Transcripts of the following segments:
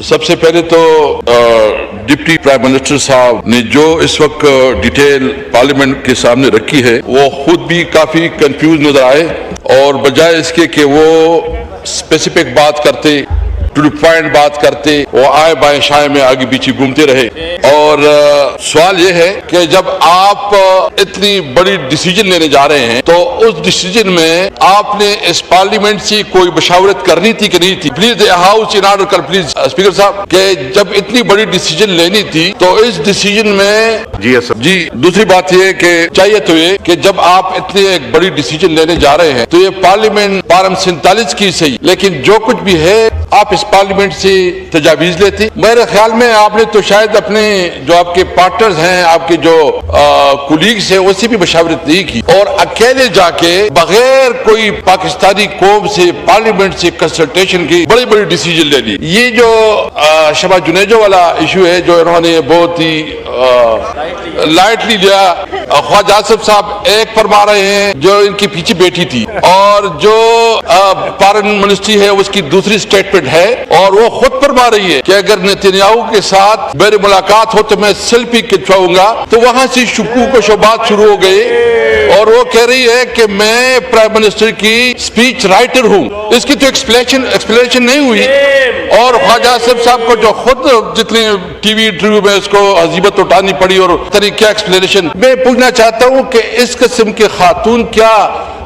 سب سے پہلے تو ڈپٹی پرائم منسٹر صاحب نے جو اس وقت ڈیٹیل پارلیمنٹ کے سامنے رکھی ہے وہ خود بھی کافی کنفیوز نظر آئے، اور بجائے اس کے کہ وہ اسپیسیفک بات کرتے، ٹو دی پوائنٹ بات کرتے، وہ آئے بائیں شائیں میں آگے پیچھے گھومتے رہے۔ اور سوال یہ ہے کہ جب آپ اتنی بڑی ڈیسیجن لینے جا رہے ہیں تو اس ڈیسیجن میں آپ نے اس پارلیمنٹ سے کوئی مشاورت کرنی تھی کہ نہیں تھی؟ پلیز ہاؤس ان آرڈر کر، پلیز اسپیکر صاحب، کہ جب اتنی بڑی ڈیسیجن لینی تھی تو اس ڈیسیجن میں جی دوسری بات یہ کہ چاہیے تو یہ کہ جب آپ اتنی ایک بڑی ڈیسیجن لینے جا رہے ہیں تو یہ پارلیمنٹ پارم 47 کی صحیح، لیکن جو کچھ بھی ہے آپ اس پارلیمنٹ سے تجاویز لیتے۔ میرے خیال میں آپ نے تو شاید اپنے جو آپ کے پارٹنرز ہیں، آپ کے جو کولیگز ہیں، اس سے بھی مشاورت نہیں کی، اور اکیلے جا کے بغیر کوئی پاکستانی قوم سے پارلیمنٹ سے کنسلٹیشن کی بڑی بڑی ڈیسیجن لے لی۔ یہ جو شبہ جنیجو والا ایشو ہے جو انہوں نے بہت ہی لائٹلی لیا، خواجہ آصف صاحب ایک فرما رہے ہیں جو ان کی پیچھے بیٹھی تھی، اور جو فارن منسٹری ہے اس کی دوسری اسٹیٹمنٹ ہے، اور وہ خود فرما رہی ہے کہ اگر نیتنیاہو کے ساتھ میری ملاقات ہو تو میں سیلفی کھنچواؤں گا۔ تو وہاں سے شکوک و شبہات شروع ہو گئے، اور وہ کہہ رہی ہے کہ میں پرائم منسٹر کی اسپیچ رائٹر ہوں۔ اس کی تو ایکسپلینیشن نہیں ہوئی، اور خواجہ آصف صاحب کو جو خود جتنے ٹی وی انٹرویو میں اس کو عزیمت اٹھانی پڑی اور طریقہ ایکسپلینیشن، میں پوچھنا چاہتا ہوں کہ اس قسم کے خاتون کیا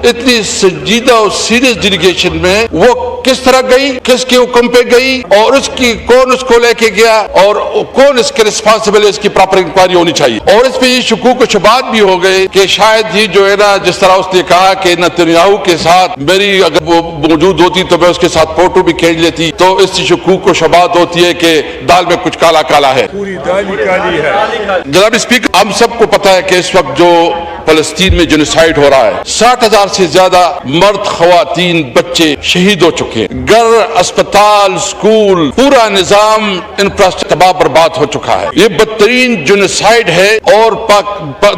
اتنی سنجیدہ اور سیریس ڈیلیگیشن میں وہ کس طرح گئی، کس کے حکم پہ گئی، اور اس کی کون اس کو لے کے گیا، اور کون اس کے رسپانسبل ہے، اس کی پراپر انکوائری ہونی چاہیے۔ اور اس پہ یہ شکوک و شبہات بھی ہو گئے کہ شاید یہ جو ہے نا، جس طرح اس نے کہا کہ نیتنیاہو کے ساتھ میری اگر وہ موجود ہوتی تو میں اس کے ساتھ فوٹو بھی کھینچ لیتی، تو اس سے شکوک و شبہات ہوتی ہے کہ دال میں کچھ کالا کالا ہے، پوری دال ہی کالی ہے۔ جناب اسپیکر، ہم سب کو پتا ہے کہ اس وقت جو فلسطین میں جنوسائیڈ ہو رہا ہے، 60,000 سے زیادہ مرد، خواتین، بچے شہید ہو چکے ہیں، گھر، اسپتال، سکول، پورا نظام انفراسٹرکچر تباہ برباد ہو چکا ہے۔ یہ بدترین جنوسائیڈ ہے، اور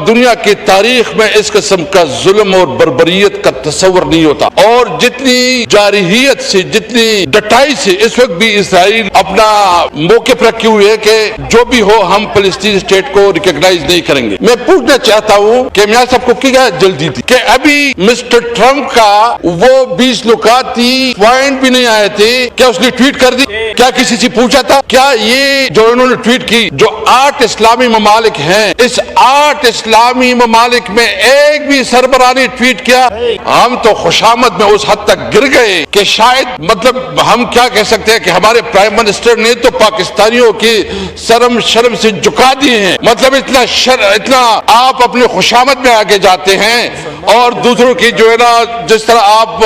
دنیا کی تاریخ میں اس قسم کا ظلم اور بربریت کا تصور نہیں ہوتا۔ اور جتنی جارحیت سے، جتنی ڈٹائی سے اس وقت بھی اسرائیل اپنا موقف رکھے ہوئے ہے کہ جو بھی ہو ہم فلسطین اسٹیٹ کو ریکگنائز نہیں کریں گے۔ میں پوچھنا چاہتا ہوں کہ میاں صاحب کو کیا جلدی تھی کہ ابھی مسٹر ٹرمپ کا وہ 20 نکاتی پوائنٹ بھی نہیں آئے تھے، کیا اس نے ٹویٹ کر دی؟ کیا کسی سے پوچھا تھا؟ کیا یہ جو انہوں نے ٹویٹ کی، جو 8 اسلامی ممالک ہیں، اس 8 اسلامی ممالک میں ایک بھی سربراہ نے ٹویٹ کیا؟ ہم تو خوشامد میں اس حد تک گر گئے کہ شاید مطلب ہم کیا کہہ سکتے ہیں کہ ہمارے پرائم منسٹر نے تو پاکستانیوں کی شرم سے جھکا دیے ہیں۔ مطلب اتنا آپ اپنے خوشامد میں آگے جاتے ہیں، اور دوسروں کی جو ہے نا جس طرح آپ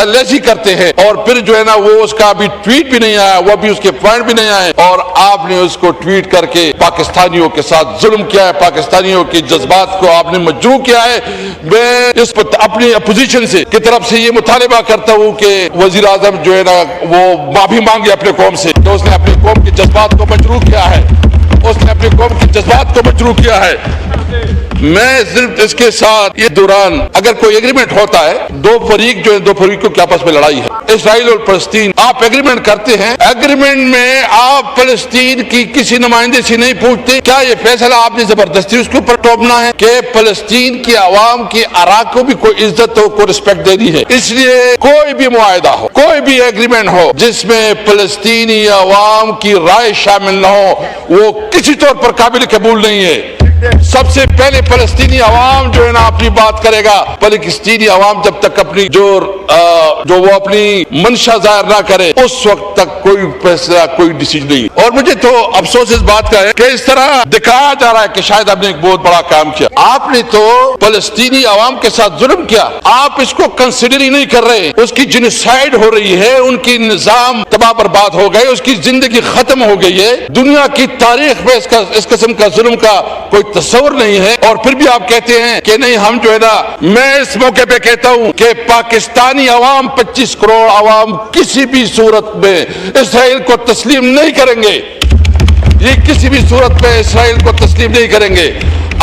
لیسی کرتے ہیں، اور پھر جو ہے نا وہ اس کا ابھی ٹویٹ بھی نہیں آیا، وہ بھی اس کے پوائنٹ بھی نہیں آئے، اور آپ نے اس کو ٹویٹ کر کے پاکستانیوں کے ساتھ ظلم کیا ہے، پاکستانیوں کے جذبات کو آپ نے مجروح کیا ہے۔ میں اس پر اپنی اپوزیشن سے کی طرف سے یہ مطالبہ کرتا ہوں کہ وزیر اعظم جو ہے نا وہ معافی مانگے اپنے قوم سے، تو اس نے اپنی قوم کے جذبات کو مجروح کیا ہے، اس نے اپنی قوم کے جذبات کو مجروح کیا ہے۔ میں صرف اس کے ساتھ یہ دوران اگر کوئی ایگریمنٹ ہوتا ہے، دو فریقوں کے آپس میں لڑائی ہے، اسرائیل اور فلسطین، آپ ایگریمنٹ کرتے ہیں، ایگریمنٹ میں آپ فلسطین کی کسی نمائندے سے نہیں پوچھتے، کیا یہ فیصلہ آپ نے زبردستی اس کے اوپر ٹوپنا ہے کہ فلسطین کی عوام کی آراء کو بھی کوئی عزت ہو، کوئی رسپیکٹ دینی ہے؟ اس لیے کوئی بھی معاہدہ ہو، کوئی بھی ایگریمنٹ ہو جس میں فلسطینی عوام کی رائے شامل نہ ہو، وہ کسی طور پر قابل قبول نہیں ہے۔ سب سے پہلے فلسطینی عوام جو ہے نا اپنی بات کرے گا، فلسطینی عوام جب تک اپنی جو وہ اپنی منشا ظاہر نہ کرے اس وقت تک کوئی فیصلہ، کوئی ڈیسیجن نہیں۔ اور مجھے تو افسوس اس بات کا ہے کہ اس طرح دکھایا جا رہا ہے کہ شاید آپ نے ایک بہت بڑا کام کیا، آپ نے تو فلسطینی عوام کے ساتھ ظلم کیا، آپ اس کو کنسیڈر ہی نہیں کر رہے، اس کی جنوسائیڈ ہو رہی ہے، ان کی نظام تباہ برباد ہو گئے، اس کی زندگی ختم ہو گئی ہے، دنیا کی تاریخ میں اس قسم کا ظلم کا کوئی تصور نہیں ہے، اور پھر بھی آپ کہتے ہیں کہ نہیں ہم جو ہے نا، میں اس موقع پہ کہتا ہوں کہ پاکستانی عوام، 25 کروڑ عوام کسی بھی صورت میں اسرائیل کو تسلیم نہیں کریں گے، یہ کسی بھی صورت میں اسرائیل کو تسلیم نہیں کریں گے۔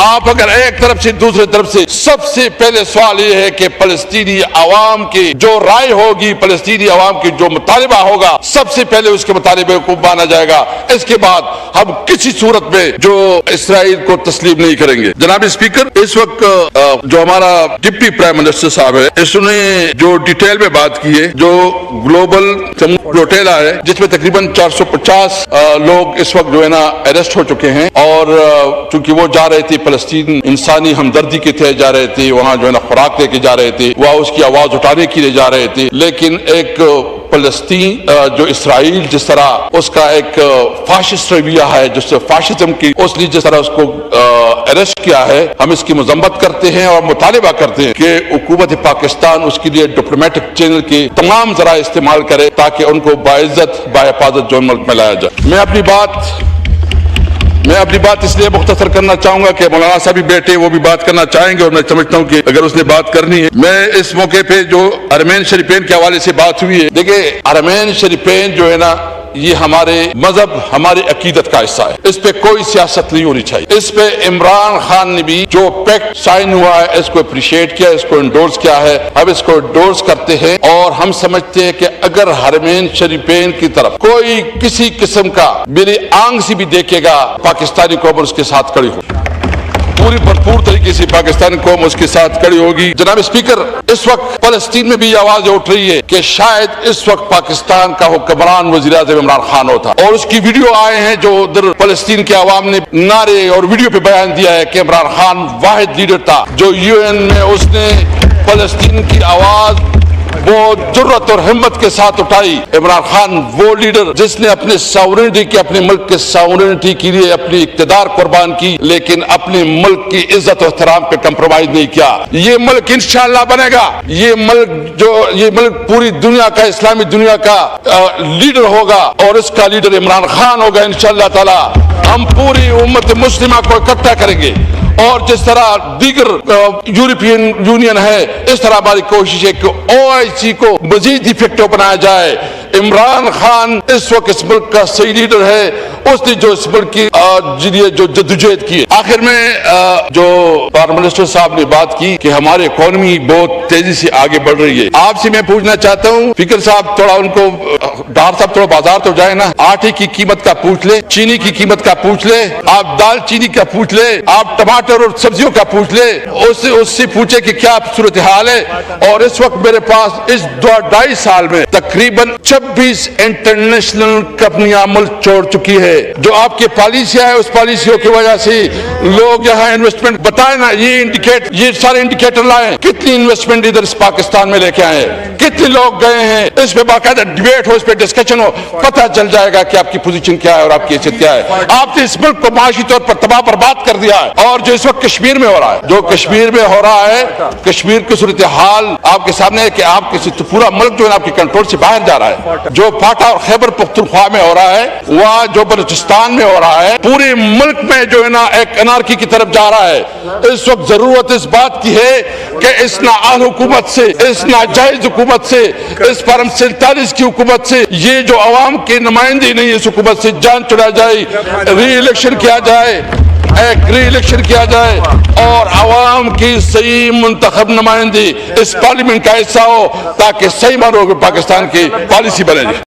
آپ اگر ایک طرف سے دوسری طرف سے، سب سے پہلے سوال یہ ہے کہ فلسطینی عوام کی جو رائے ہوگی، فلسطینی عوام کی جو مطالبہ ہوگا، سب سے پہلے اس کے مطالبے کو مانا جائے گا۔ اس کے بعد ہم کسی صورت میں جو اسرائیل کو تسلیم نہیں کریں گے۔ جناب اسپیکر، اس وقت جو ہمارا ڈپٹی پرائم منسٹر صاحب ہے، اس نے جو ڈیٹیل میں بات کی ہے، جو گلوبل فلوٹیلا ہے جس میں تقریباً 450 لوگ اس وقت جو ہے نا اریسٹ ہو چکے ہیں، اور چونکہ وہ جا رہے تھے فلسطین، انسانی ہمدردی کے تحت جا رہے تھے، وہاں جو ہے نا خوراک لے کے جا رہے تھے، وہاں اس کی آواز اٹھانے کے لیے جا رہے تھے، لیکن ایک فلسطین جو اسرائیل جس طرح اس کا ایک فاشسٹ رویہ ہے، جس سے فاشزم کی اس نے جس طرح اس کو اریسٹ کیا ہے، ہم اس کی مذمت کرتے ہیں اور مطالبہ کرتے ہیں کہ حکومت پاکستان اس کے لیے ڈپلومیٹک چینل کے تمام ذرائع استعمال کرے تاکہ ان کو باعزت باحفاظت جو ملک میں لایا جائے۔ میں اپنی بات اس لیے مختصر کرنا چاہوں گا کہ مولانا صاحب بھی بیٹھے، وہ بھی بات کرنا چاہیں گے، اور میں سمجھتا ہوں کہ اگر اس نے بات کرنی ہے، میں اس موقع پہ جو حرمین شریفین کے حوالے سے بات ہوئی ہے، دیکھیں حرمین شریفین جو ہے نا یہ ہمارے مذہب، ہماری عقیدت کا حصہ ہے، اس پہ کوئی سیاست نہیں ہونی چاہیے۔ اس پہ عمران خان نے بھی جو پیکٹ سائن ہوا ہے اس کو اپریشیٹ کیا، اس کو انڈورس کیا ہے، اب اس کو انڈورس کرتے ہیں، اور ہم سمجھتے ہیں کہ اگر حرمین شریفین کی طرف کوئی کسی قسم کا میری آنکھ سے بھی دیکھے گا، پاکستانی قوم اس کے ساتھ کھڑی ہو، پوری بھرپور طریقے سے پاکستانی قوم اس کے ساتھ کھڑی ہوگی۔ جناب اسپیکر، اس وقت فلسطین میں بھی یہ آواز اٹھ رہی ہے کہ شاید اس وقت پاکستان کا حکمران وزیر اعظم عمران خان ہوتا، اور اس کی ویڈیو آئے ہیں جو ادھر فلسطین کے عوام نے نعرے اور ویڈیو پہ بیان دیا ہے کہ عمران خان واحد لیڈر تھا جو UN میں اس نے فلسطین کی آواز وہ جرت اور ہمت کے ساتھ اٹھائی۔ عمران خان وہ لیڈر جس نے اپنے ساورنٹی کے، اپنے ملک کے ساورنٹی کے لیے اپنی اقتدار قربان کی، لیکن اپنے ملک کی عزت و احترام پہ کمپرومائز نہیں کیا۔ یہ ملک انشاءاللہ بنے گا، یہ ملک پوری دنیا کا، اسلامی دنیا کا لیڈر ہوگا، اور اس کا لیڈر عمران خان ہوگا انشاءاللہ تعالی۔ ہم پوری امت مسلمہ کو اکٹھا کریں گے، اور جس طرح دیگر یورپین یونین ہے، اس طرح ہماری کوشش ہے کہ OIC کو مزید افیکٹو بنایا جائے۔ عمران خان اس وقت اس ملک کا صحیح لیڈر ہے، اس نے جو اس ملک کی جو جدوجہد کی ہے۔ آخر میں جو پرائم منسٹر صاحب نے بات کی کہ ہماری اکانومی بہت تیزی سے آگے بڑھ رہی ہے، آپ سے میں پوچھنا چاہتا ہوں اسپیکر صاحب، تھوڑا ان کو ڈار صاحب تھوڑا بازار تو جائے نا، آٹے کی قیمت کا پوچھ لے، چینی کی قیمت کا پوچھ لے، آپ دال چینی کا پوچھ لے، آپ ٹماٹر اور سبزیوں کا پوچھ لے، اس سے پوچھے کہ کیا صورتحال ہے۔ اور اس وقت میرے پاس اس 2.5 سال میں تقریباً 26 انٹرنیشنل کمپنیاں ملک چھوڑ چکی ہے۔ جو آپ کی پالیسیاں ہیں، اس پالیسیوں کی وجہ سے لوگ یہاں انویسٹمنٹ بتائیں نا، یہ سارے انڈیکیٹر لائیں، کتنی انویسٹمنٹ ادھر اس پاکستان میں لے کے آئے، کتنے لوگ گئے ہیں، اس پہ باقاعدہ ڈیبیٹ ہو، اس پہ ڈسکشن ہو، پتہ چل جائے گا کہ آپ کی پوزیشن کیا ہے اور آپ کی حیثیت کیا ہے۔ آپ نے اس ملک کو معاشی طور پر تباہ برباد کر دیا ہے، اور جو اس وقت کشمیر میں ہو رہا ہے، کشمیر کی صورتحال آپ کے سامنے ہے کہ آپ پورا ملک جو ہے آپ کے کنٹرول سے باہر جا رہا ہے۔ جو پاٹا اور خیبر پختونخوا میں ہو رہا ہے، وہاں جو بلوچستان میں ہو رہا ہے، پورے ملک میں جو ہے نا ایک انارکی کی طرف جا رہا ہے۔ اس وقت ضرورت اس بات کی ہے کہ اس نااہل حکومت سے، اس ناجائز حکومت سے، اس فارم 47 کی حکومت سے، یہ جو عوام کے نمائندے نہیں اس حکومت سے جان چھڑا جائے، ری الیکشن کیا جائے، اور عوام کی صحیح منتخب نمائندے اس پارلیمنٹ کا حصہ ہو، تاکہ صحیح معنوں میں پاکستان کی پالیسی بنے۔